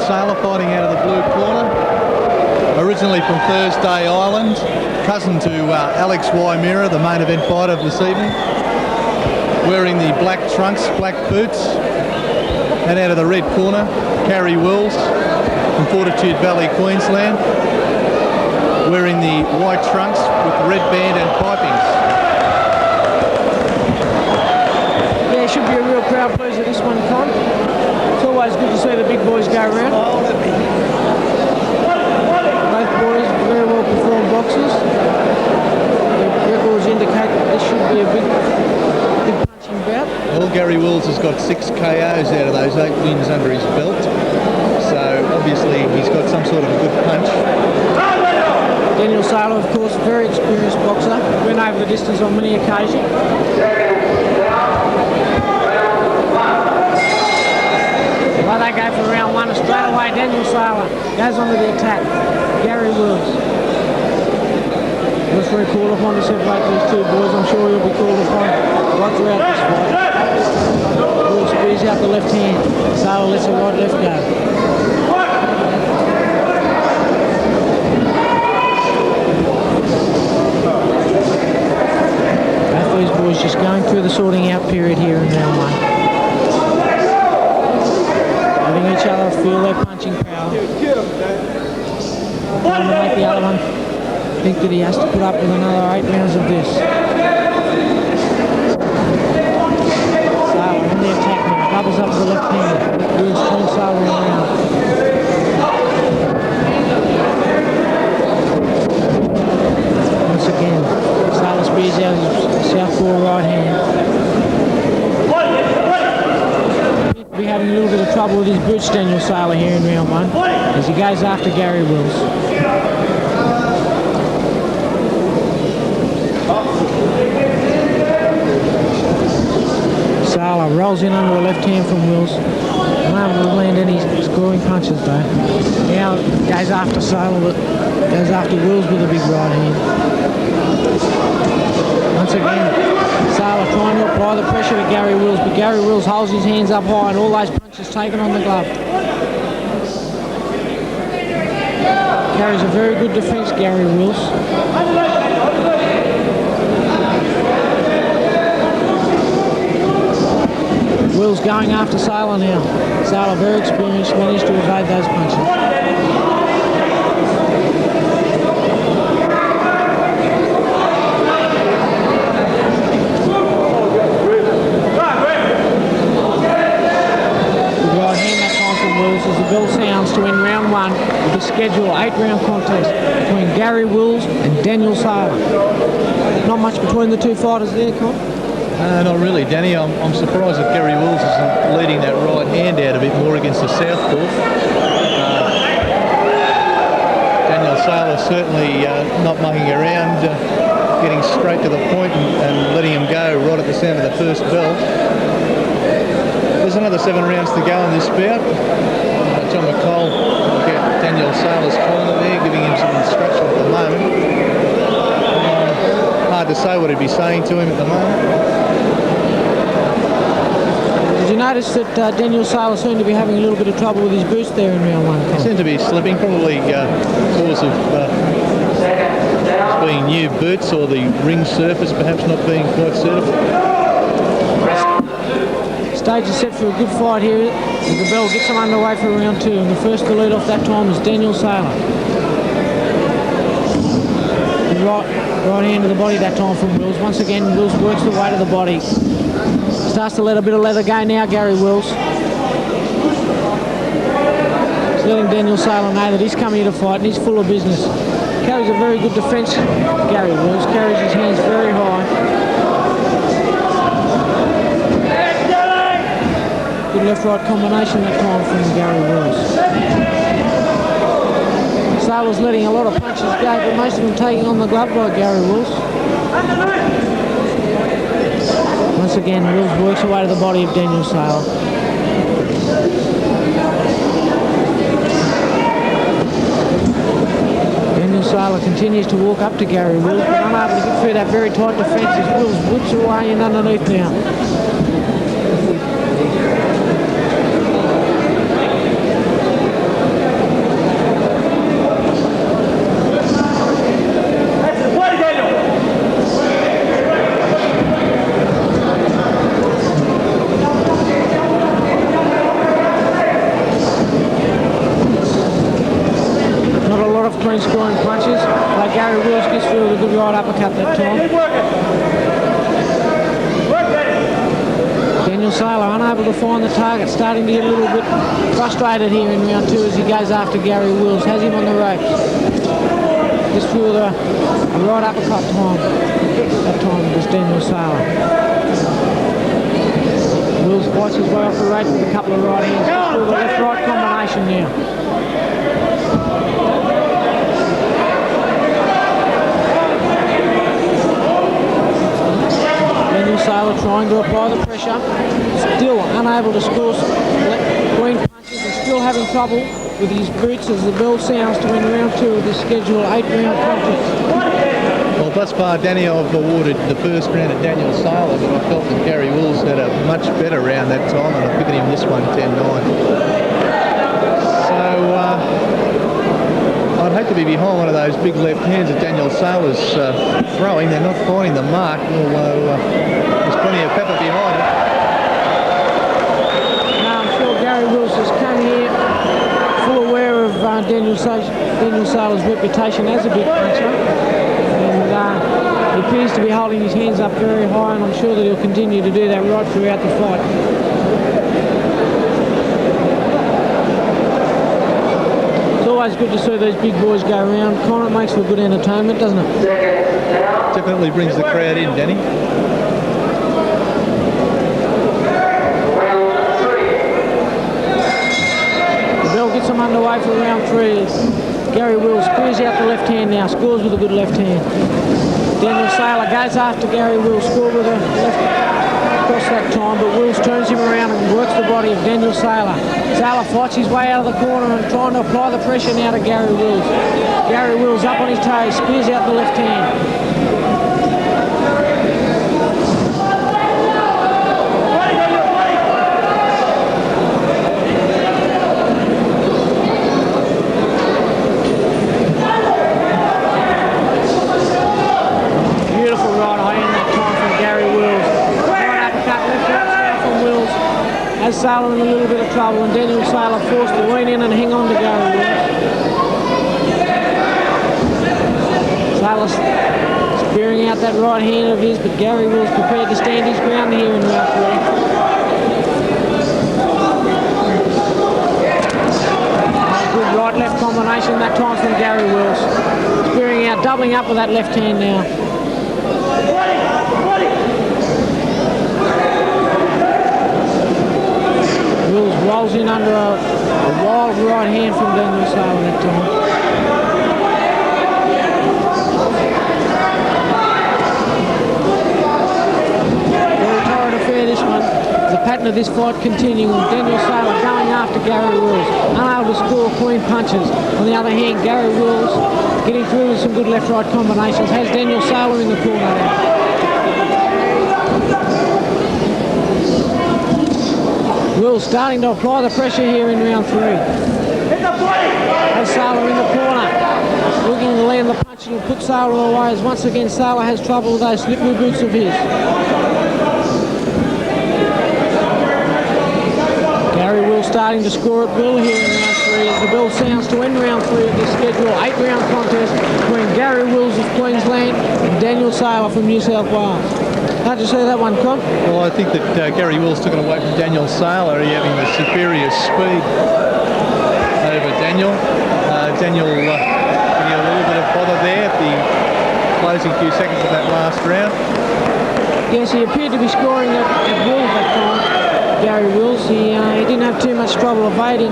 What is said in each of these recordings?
Saylor fighting out of the blue corner. Originally from Thursday Island, cousin to Alex Wymira, the main event fighter of this evening. Wearing the black trunks, black boots. And out of the red corner, Carrie Wills from Fortitude Valley, Queensland. Wearing the white trunks with the red band and pipings. Yeah, should be a real crowd pleaser this one, Con. It's always good to see the big boys go around. Both boys very well performed boxers. The records indicate that this should be a big punching bout. Well, Gary Wills has got 6 KOs out of those 8 wins under his belt. So obviously he's got some sort of a good punch. Daniel Saylor, of course, a very experienced boxer. Went over the distance on many occasions. Well, they go for round 1 straight away. Daniel Saylor goes on to the attack. Gary Wills. Referee called upon to separate these two boys. I'm sure he'll be called upon right throughout this fight. Wills spears out the left hand. Saylor lets the right left go. Both these boys just going through the sorting out period here in round 1. Letting each other feel their punching power. Trying to make the other one think that he has to put up with another 8 rounds of this. Saylor on the attack now, doubles up to the left hand. Wills turns Saylor around. Once again, Saylor spears out his southpaw right hand. Be having a little bit of trouble with his boots, Daniel Saylor, here in round 1 as he goes after Gary Wills. Saylor rolls in under the left hand from Wills. Unable to land any scoring punches though. Now goes after Saylor, but goes after Wills with a big right hand. Once again, Saylor trying to apply the pressure to Gary Wills, but Gary Wills holds his hands up high and all those punches taken on the glove. Carries a very good defence, Gary Wills. Wills going after Saylor now. Saylor, very experienced, managed to evade those punches. As the bell sounds to end round 1 of the scheduled 8-round contest between Gary Wills and Daniel Saylor. Not much between the two fighters there, Con? Not really, Danny. I'm surprised that Gary Wills isn't leading that right hand out a bit more against the southpaw. Daniel Saylor certainly not mucking around, getting straight to the point and letting him go right at the sound of the first bell. There's another 7 rounds to go in this bout. John McCall will get Daniel Saylor's corner there, giving him some instruction at the moment. Hard to say what he'd be saying to him at the moment. Did you notice that Daniel Saylor seemed to be having a little bit of trouble with his boots there in round 1? He seemed to be slipping, probably because of being new boots or the ring surface perhaps not being quite certified. Stage is set for a good fight here as the bell gets them underway for round 2, and the first to lead off that time is Daniel Saylor. Right hand to the body that time from Wills. Once again, Wills works the weight of the body. Starts to let a bit of leather go now, Gary Wills. He's letting Daniel Saylor know that he's come here to fight and he's full of business. Carries a very good defence, Gary Wills. Carries his hands very high. Good left-right combination that time from Gary Wills. Saylor's letting a lot of punches go, but most of them taking on the glove by Gary Wills. Once again, Wills works away to the body of Daniel Saylor. Daniel Saylor continues to walk up to Gary Wills, but unable to get through that very tight defence as Wills whips away in underneath now. uppercut that time. Daniel Saylor unable to find the target, starting to get a little bit frustrated here in round 2 as he goes after Gary Wills, has him on the ropes. Just threw a right uppercut time. That time it was Daniel Saylor. Wills fights his way off the ropes with a couple of right hands. Just threw the left-right combination now. Daniel Saylor trying to apply the pressure, still unable to score clean punches and still having trouble with his boots as the bell sounds to win round 2 of this scheduled 8-round contest. Well, thus far, Danny, I've awarded the first round at Daniel Saylor, but I felt that Gary Wills had a much better round that time, and I've given him this one 10-9. So, I'd hate to be behind one of those big left hands that Daniel Saylor's throwing. They're not finding the mark, although there's plenty of pepper behind it. Now, I'm sure Gary Wills has come here full aware of Daniel Saylor's reputation as a big puncher, and he appears to be holding his hands up very high, and I'm sure that he'll continue to do that right throughout the fight. It's always good to see these big boys go around. Kind of makes for good entertainment, doesn't it? Definitely brings the crowd in, Danny. Gets him underway for round 3. Gary Wills spears out the left hand now, scores with a good left hand. Daniel Saylor goes after Gary Wills, scored with a left cross that time, but Wills turns him around and works the body of Daniel Saylor. Saylor fights his way out of the corner and trying to apply the pressure now to Gary Wills. Gary Wills up on his toes, spears out the left hand. Saylor in a little bit of trouble, and Daniel Saylor forced to lean in and hang on to Gary Wills. Saylor spearing out that right hand of his, but Gary Wills prepared to stand his ground here in round 3. Good right-left combination that time from Gary Wills. Spearing out, doubling up with that left hand now. Wills rolls in under a wild right hand from Daniel Saylor that time. Very torrid affair this one. The pattern of this fight continuing. Daniel Saylor going after Gary Wills, unable to score clean punches. On the other hand, Gary Wills getting through with some good left-right combinations. Has Daniel Saylor in the corner now. Wills starting to apply the pressure here in round 3. Has Saylor in the corner, looking to land the punch and put Saylor away, as once again Saylor has trouble with those slippery boots of his. Gary Wills starting to score at will here in round 3 as the bell sounds to end round 3 of this scheduled 8-round contest between Gary Wills of Queensland and Daniel Saylor from New South Wales. How'd you see that one, Con? Well, I think that Gary Wills took it away from Daniel Saylor, having the superior speed over Daniel. Daniel getting a little bit of bother there at the closing few seconds of that last round. Yes, he appeared to be scoring at will that time, Gary Wills. He didn't have too much trouble evading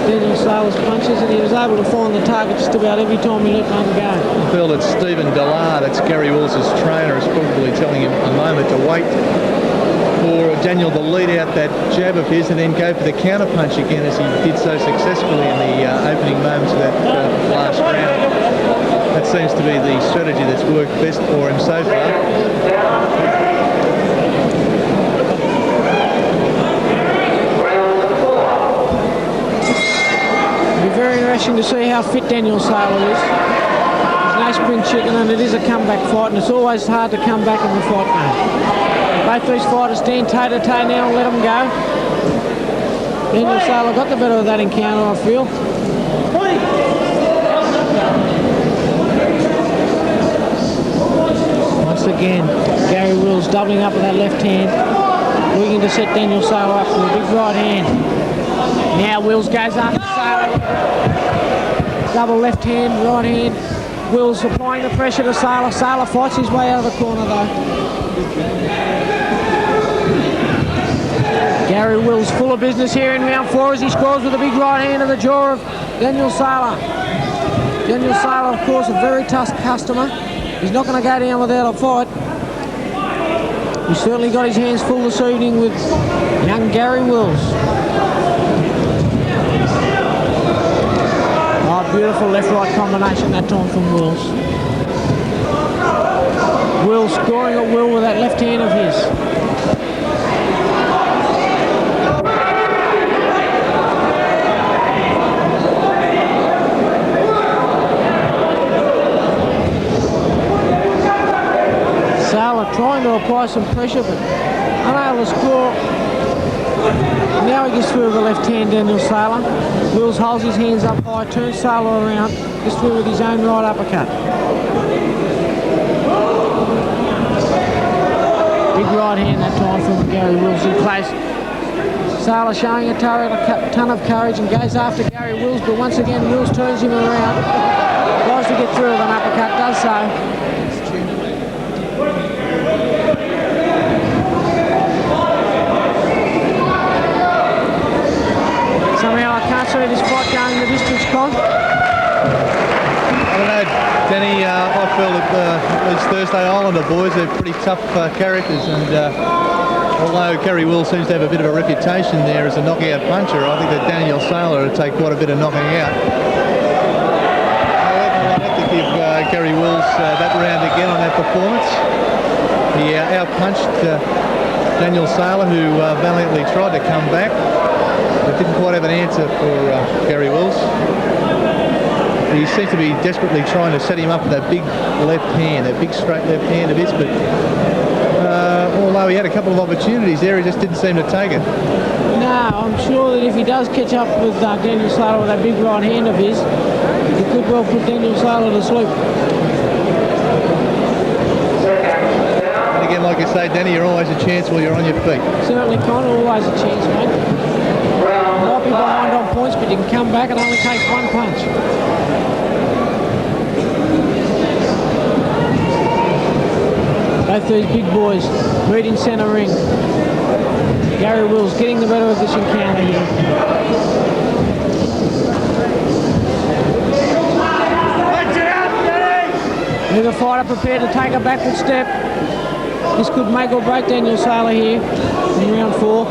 Daniel Saylor's punches, and he was able to find the target just about every time he let one go. I feel that Stephen Dillard, that's Gary Wills' trainer, is probably telling him a moment to wait for Daniel to lead out that jab of his and then go for the counter punch again, as he did so successfully in the opening moments of that last round. That seems to be the strategy that's worked best for him so far. Very interesting to see how fit Daniel Saylor is. He's no spring chicken, and it is a comeback fight, and it's always hard to come back in the fight now. Both these fighters stand toe-to-toe now and let them go. Daniel Saylor got the better of that encounter, I feel. once again. Gary Wills doubling up with that left hand, looking to set Daniel Saylor up with a big right hand. Now Wills goes after Saylor. Double left hand, right hand. Wills applying the pressure to Saylor. Saylor fights his way out of the corner though. Gary Wills full of business here in round 4 as he scores with a big right hand to the jaw of Daniel Saylor. Daniel Saylor, of course, a very tough customer. He's not going to go down without a fight. He's certainly got his hands full this evening with young Gary Wills. Oh, beautiful left-right combination that time from Wills. Wills scoring at will with that left hand of his. Saylor trying to apply some pressure but unable to score. Now he gets through with the left hand, Daniel Saylor. Wills holds his hands up high, turns Saylor around, gets through with his own right uppercut. Big right hand that time from Gary Wills in place. Saylor showing a ton of courage and goes after Gary Wills, but once again Wills turns him around. Tries to get through with an uppercut, does so. Somehow I can't see this fight going the distance, Con. I don't know, Danny. I feel that these Thursday Islander boys are pretty tough characters, and although Gary Wills seems to have a bit of a reputation there as a knockout puncher, I think that Daniel Saylor will take quite a bit of knocking out. However, I'd have to give Gary Wills that round again on that performance. He out-punched Daniel Saylor, who valiantly tried to come back, but didn't quite have an answer for Gary Wills. He seems to be desperately trying to set him up with that big left hand, that big straight left hand of his, but although he had a couple of opportunities there, he just didn't seem to take it. No, I'm sure that if he does catch up with Daniel Saylor with that big right hand of his, he could well put Daniel Saylor to sleep. And again, like I say, Danny, you're always a chance while you're on your feet. Certainly, Con, always a chance, mate. You might be behind on points, but you can come back and only take one punch. Both these big boys meet in centre ring. Gary Wills getting the better of this encounter here. Neither fighter prepared to take a backward step. This could make or break Daniel Saylor here in round 4.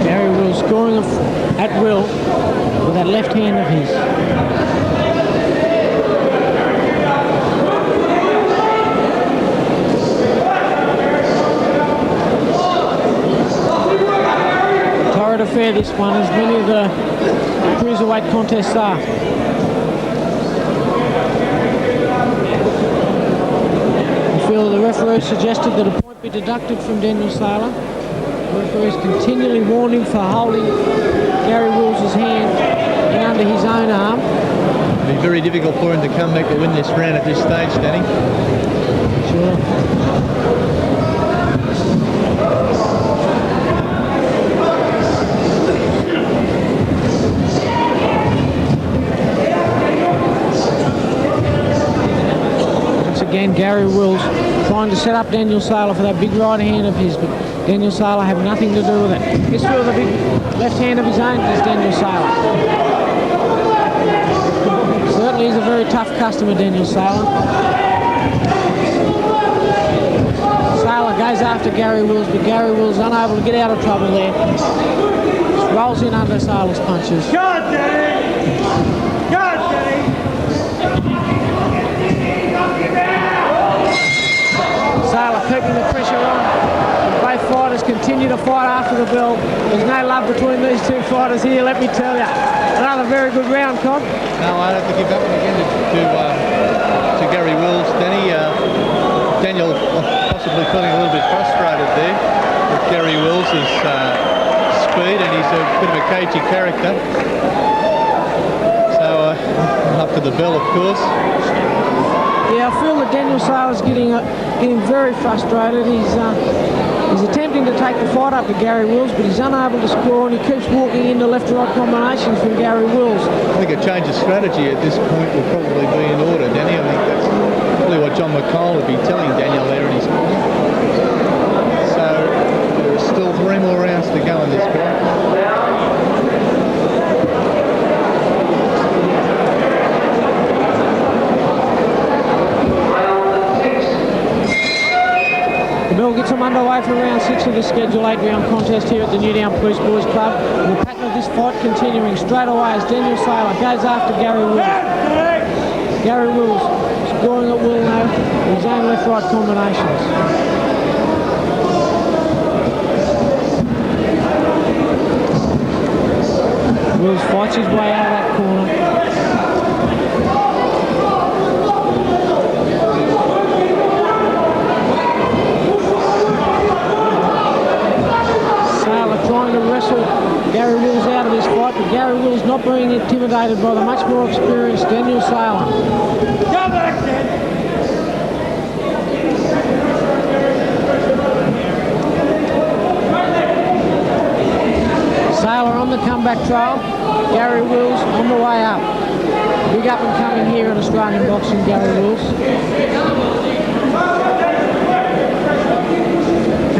Gary Wills scoring at will with that left hand of his. Torrid affair this one, as many of the cruiserweight contests are. I feel the referee suggested that a point be deducted from Daniel Saylor. The referee's continually warned him for holding Gary Wills' hand in under his own arm. It'll be very difficult for him to come back to win this round at this stage, Danny. Sure. Again, Gary Wills trying to set up Daniel Saylor for that big right hand of his, but Daniel Saylor have nothing to do with it. Gets through with a big left hand of his own is Daniel Saylor. Certainly is a very tough customer, Daniel Saylor. Saylor goes after Gary Wills, but Gary Wills unable to get out of trouble there. Just rolls in under Saylor's punches. God, Danny! God, Danny! Saylor keeping the pressure on. Both fighters continue to fight after the bell. There's no love between these two fighters here, let me tell you. Another very good round, Con. No, I have to give that one again to Gary Wills. Danny, Daniel possibly feeling a little bit frustrated there. But Gary Wills has speed, and he's a bit of a cagey character. So up to the bell, of course. Yeah, I feel that Daniel Saylor's getting very frustrated. He's attempting to take the fight up to Gary Wills, but he's unable to score, and he keeps walking into left-right combinations from Gary Wills. I think a change of strategy at this point will probably be in order, Danny. I think that's probably what John McCall would be telling Daniel there in his corner. So there are still 3 more rounds to go in this fight. The bell gets them underway for round 6 of the Schedule 8-round contest here at the Newtown Police Boys Club. And the pattern of this fight continuing straight away as Daniel Saylor goes after Gary Wills. Gary Wills scoring at will now with his own left-right combinations. Wills fights his way out of that corner. Trying to wrestle Gary Wills out of this fight, but Gary Wills not being intimidated by the much more experienced Daniel Saylor. Go back there. Saylor on the comeback trail, Gary Wills on the way up. Big up and coming here in Australian boxing, Gary Wills.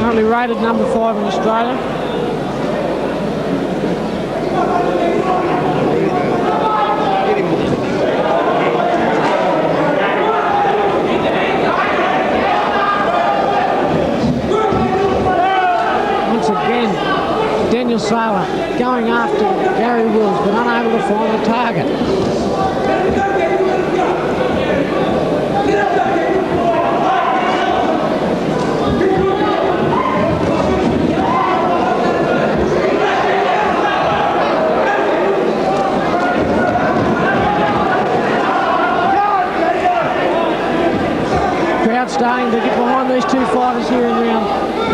Currently rated number 5 in Australia. Once again, Daniel Saylor going after Gary Wills, but unable to find the target. Starting to get behind these two fighters here in round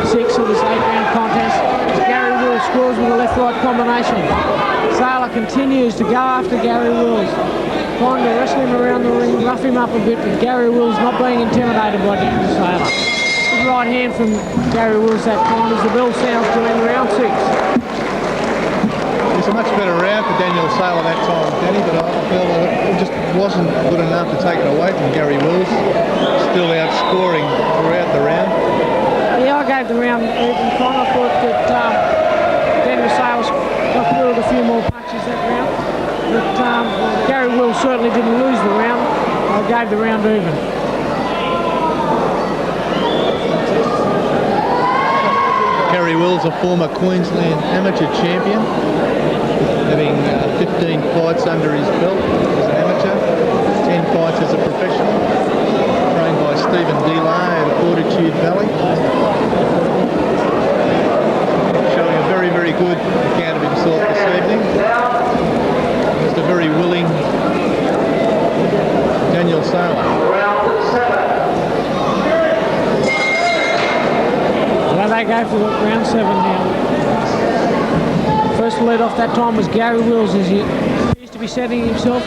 6 of this 8-round contest. As Gary Wills scores with a left-right combination. Saylor continues to go after Gary Wills, trying to wrestle him around the ring, rough him up a bit, but Gary Wills not being intimidated by Daniel Saylor. Good right hand from Gary Wills that time as the bell sounds to end round 6. It's a much better round for Daniel Saylor that time, Danny, but I feel that it just wasn't good enough to take it away from Gary Wills. Still outscoring throughout the round. Yeah, I gave the round even fun. I thought that Daniel Saylor got through with a few more punches that round. But Gary Wills certainly didn't lose the round. I gave the round even. Gary Wills, a former Queensland amateur champion, having 15 fights under his belt as an amateur, 10 fights as a professional. Trained by Stephen Delay at Fortitude Valley. Showing a very, very good account of himself this evening. Just a very willing Daniel Saylor. Well, they go for round 7 now. First lead off that time was Gary Wills, as he appears to be setting himself.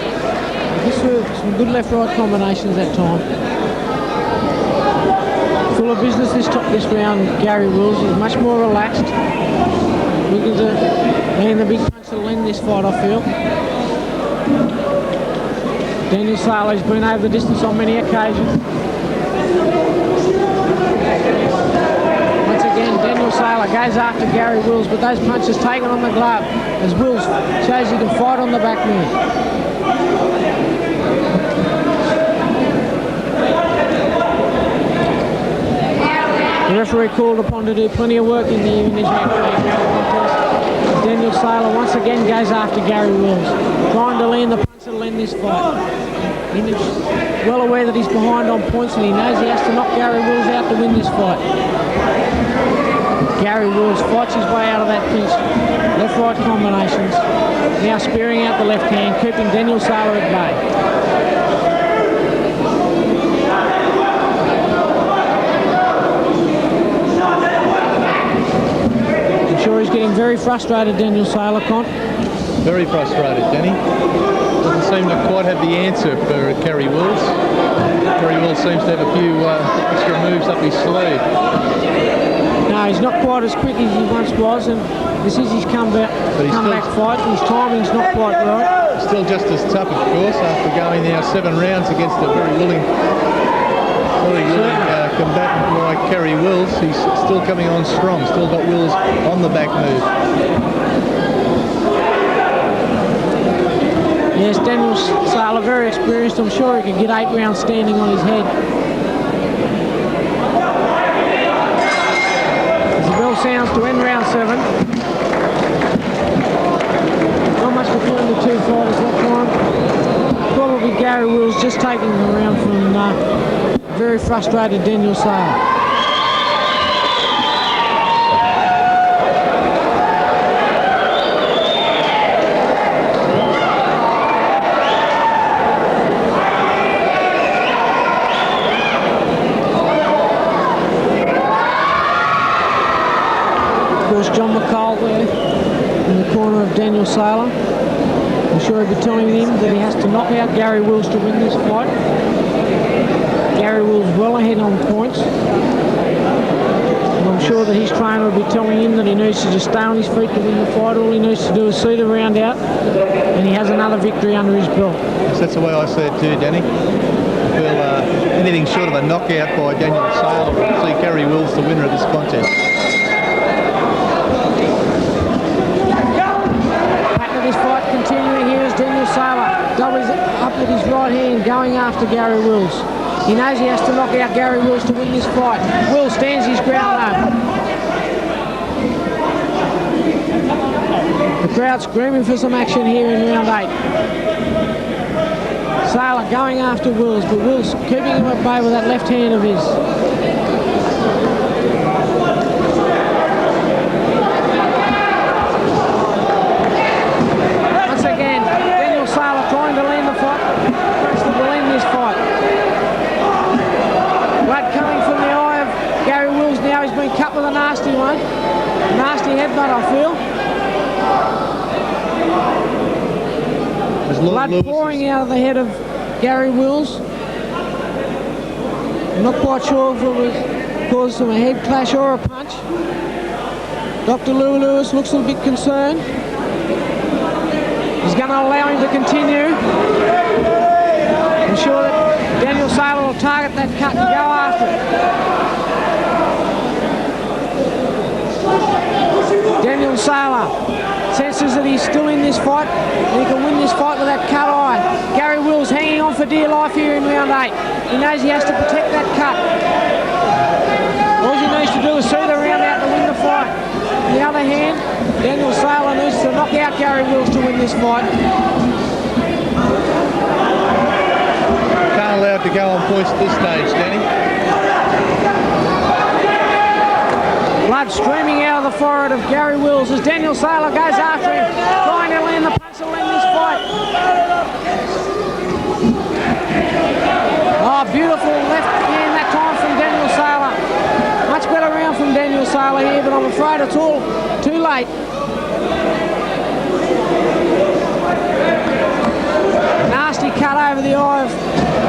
This was some good left-right combinations that time. Full of business this round, Gary Wills. He's much more relaxed. Looking to being the big punch that'll end this fight, I feel. Daniel Saylor's been over the distance on many occasions. Once again, Daniel Saylor goes after Gary Wills, but those punches taken on the glove as Wills shows he can fight on the back knee. The referee called upon to do plenty of work in the evening contest. Daniel Saylor once again goes after Gary Wills, trying to land the punch that'll end this fight. He's well aware that he's behind on points and he knows he has to knock Gary Wills out to win this fight. Gary Wills fights his way out of that pinch. Left-right combinations. Now spearing out the left hand, keeping Daniel Saylor at bay. sure he's getting very frustrated, Daniel Saylor, Con. Very frustrated, Danny. Doesn't seem to quite have the answer for Kerry Wills. Kerry Wills seems to have a few extra moves up his sleeve. No, he's not quite as quick as he once was, and this is his comeback fight. His timing's not quite right. Still just as tough, of course, after going now 7 rounds against a very willing combatant like Kerry Wills. He's still coming on strong. Still got Wills on the back move. Yes, Daniel Saylor, very experienced. I'm sure he could get 8 rounds standing on his head. As the bell sounds to end round 7. Not much between the two fighters that time. Probably Gary Wills just taking the round from very frustrated Daniel Saylor. John McCall there in the corner of Daniel Saylor. I'm sure he'll be telling him that he has to knock out Gary Wills to win this fight. Gary Wills well ahead on points. And I'm sure that his trainer will be telling him that he needs to just stay on his feet to win the fight. All he needs to do is see the round out, and he has another victory under his belt. Yes, that's the way I see it too, Danny. I feel anything short of a knockout by Daniel Saylor will see Gary Wills the winner of this contest. This fight continuing here as Daniel Saylor doubles up with his right hand going after Gary Wills. He knows he has to knock out Gary Wills to win this fight. Wills stands his ground though. The crowd screaming for some action here in round 8. Saylor going after Wills, but Wills keeping him at bay with that left hand of his. Cut with a nasty one. Nasty headbutt, I feel. Blood pouring out of the head of Gary Wills. I'm not quite sure if it was caused from a head clash or a punch. Dr. Lou Lewis looks a little bit concerned. He's going to allow him to continue. I'm sure that Daniel Saylor will target that cut and go after it. Daniel Saylor senses that he's still in this fight and he can win this fight with that cut eye. Gary Wills hanging on for dear life here in round 8. He knows he has to protect that cut. All he needs to do is see the round out to win the fight. On the other hand, Daniel Saylor needs to knock out Gary Wills to win this fight. Can't allow it to go on points at this stage, Danny. Blood streaming out of the forehead of Gary Wills as Daniel Saylor goes after him, trying to land the punch to win this fight. Oh, beautiful left hand that time from Daniel Saylor. Much better round from Daniel Saylor here, but I'm afraid it's all too late. Nasty cut over the eye of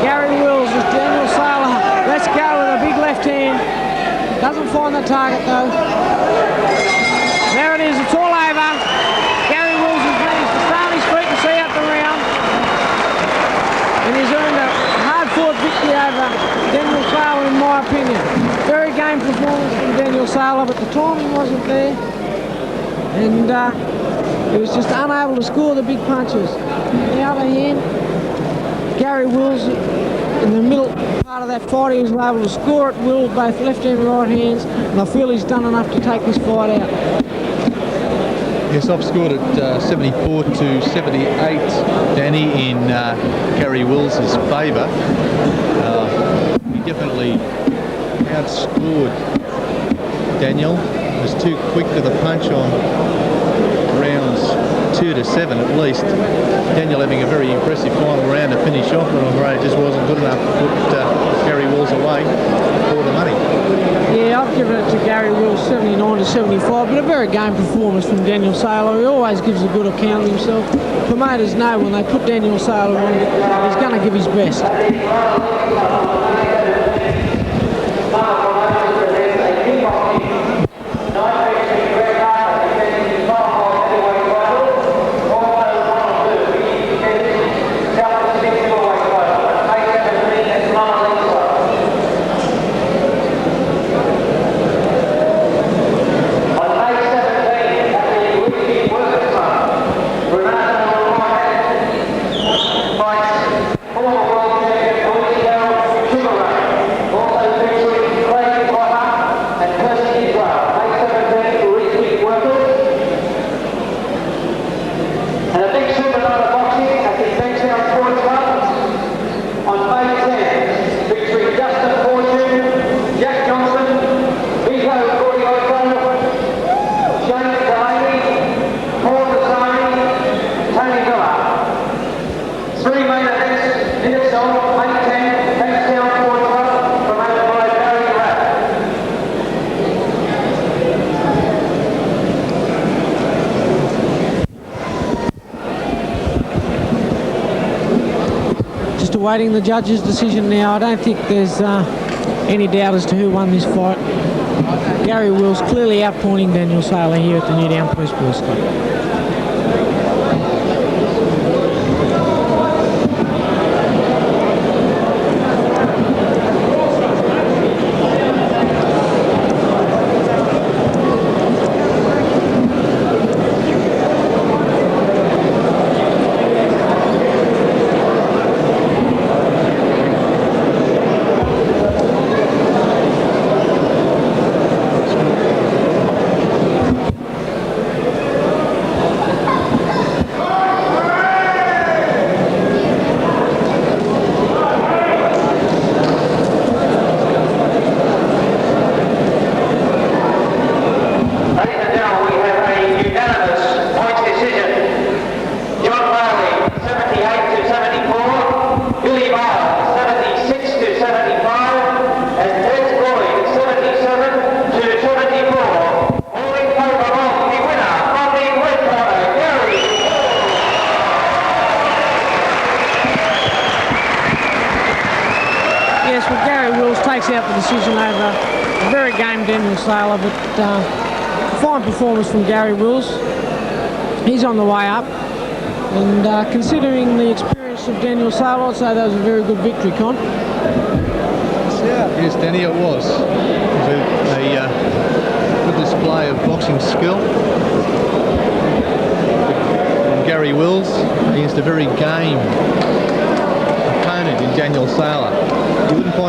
Gary Wills as Daniel Saylor lets go with a big left hand. Doesn't find the target though. There it is, it's all over. Gary Wills has managed to stay on his feet and see out the round. And he's earned a hard-fought victory over Daniel Saylor in my opinion. Very game performance from Daniel Saylor, but the timing wasn't there. And he was just unable to score the big punches. On the other hand, Gary Wills in the middle part of that fight, he was able to score at will, both left and right hands, and I feel he's done enough to take this fight out. Yes, I've scored at 74 to 78, Danny, in Gary Wills' favour. He definitely outscored Daniel. He was too quick to the punch on rounds 2-7 at least. Daniel having a very impressive final round to finish off, but I'm afraid it just wasn't good enough to put Gary Wills away for the money. Yeah, I've given it to Gary Wills 79-75, but a very game performance from Daniel Saylor. He always gives a good account of himself. Promoters know when they put Daniel Saylor on, he's going to give his best. Just awaiting the judge's decision now. I don't think there's any doubt as to who won this fight. Gary Wills clearly outpointing Daniel Saylor here at the Newtown Press Boys Club. Yes, well, Gary Wills takes out the decision over a very game Daniel Saylor, but fine performance from Gary Wills. He's on the way up, and considering the experience of Daniel Saylor, I'd say that was a very good victory, Con. Yes, Danny, it was. It was a good display of boxing skill from Gary Wills against a very game opponent in Daniel Saylor. You wouldn't find